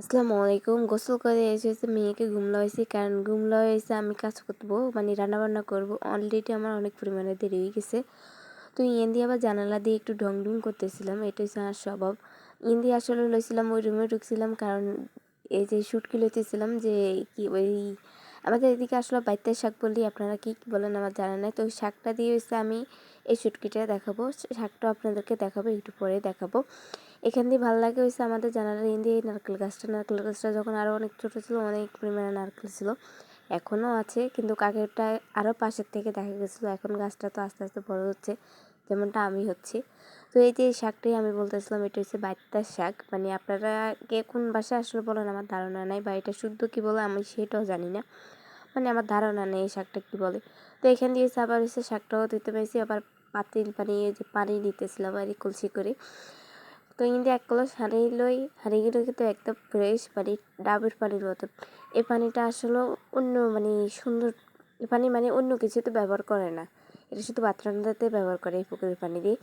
আসসালামু আলাইকুম। গোসল করে এসে মেয়েকে ঘুম লাগাইছি। কারণ ঘুম লাগাইছে আমি কাজ করবো, মানে রান্নাবান্না করবো। অলরেডি আমার অনেক পরিমাণে দেরি হয়ে গেছে। তো ইয়ান দিয়ে আবার জানালা দিয়ে একটু ঢং ঢুং করতেছিলাম। এটা হচ্ছে আমার স্বভাব। ইয়ান দিয়ে আসলে লইছিলাম, ওই রুমে ঢুকছিলাম। কারণ এই যে শুটকি লইতেছিলাম, যে কি ওই আমাদের এদিকে আসলে বাইতের শাক বলি, আপনারা কি বলেন আমার জানা নাই। তো ওই শাকটা দিয়ে হচ্ছে আমি এই শুটকিটা দেখাবো। শাকটা আপনাদেরকে দেখাবো, একটু পরে দেখাবো। এখান দিয়ে ভালো লাগে হয়েছে আমাদের জানালার দিয়ে নারকেল গাছটা যখন আরও অনেক ছোটো ছিল, অনেক পরিমাণে নারকেল ছিল। এখনও আছে, কিন্তু আগেরটা আরও পাশের থেকে দেখা গেছিলো। এখন গাছটা তো আস্তে আস্তে বড় হচ্ছে, যেমনটা আমি হচ্ছি। তো এই যে শাকটাই আমি বলতেছিলাম, এটা হচ্ছে বাইত্তার শাক। মানে আপনারা কে কোন বাসায় আসলে বলেন আমার ধারণা নাই, বা এটা শুদ্ধ কী বলে আমি সেটাও জানি না। মানে আমার ধারণা নেই এই শাকটা কী বলে। তো এখান দিয়ে আবার হচ্ছে শাকটাও দিতে পারছি। আবার পাতিল পানি, যে পানি নিতেছিলাম আর কলসি করে। তো ইন্দি এক গ্লাস হাঁড়িগুলো কিন্তু একদম ফ্রেশ পানি, ডাবের পানির মতো। এই পানিটা আসলে অন্য মানে সুন্দর পানি, মানে অন্য কিছুতে ব্যবহার করে না। এটা শুধু বাথরুমটাতে ব্যবহার করে এই পুকুরের পানি দিয়ে।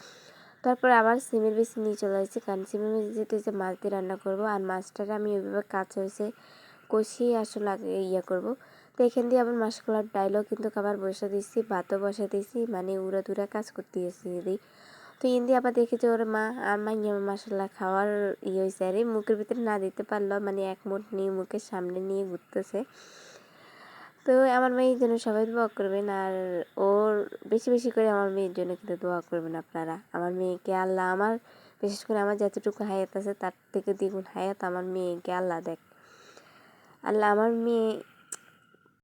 তারপর আবার সিমের বেশি নিয়ে চলে আসছে, কারণ সিমের বেশি যেতে হচ্ছে মাছ দিয়ে রান্না করবো। আর মাছটাকে আমি ওইভাবে কাঁচা হয়েছে কষিয়ে আসলে আগে করবো। তো এখান দিয়ে আবার মাসকলার ডাইলও কিন্তু আবার বসে দিচ্ছি, ভাতও বসে দিয়েছি, মানে উড়া দুরা কাজ করতে গেছি দিই। তো ইন্দি আবার দেখেছি ওর মা আমার মাসাল্লাহ খাওয়ার হয়েছে, আরে মুখের ভিতরে না দিতে পারলো, মানে এক মুঠ নিয়ে মুখের সামনে নিয়ে ঘুরতেছে। তো আমার মেয়ের জন্য সবাই দোয়া করবেন, আর ওর বেশি বেশি করে আমার মেয়ের জন্য কিন্তু দোয়া করবেন আপনারা। আমার মেয়েকে আল্লাহ, আমার বিশেষ করে আমার যতটুকু হায়াত আছে তার থেকে দ্বিগুণ হায়াত আমার মেয়েকে আল্লাহ দেখ। আল্লাহ আমার মেয়ে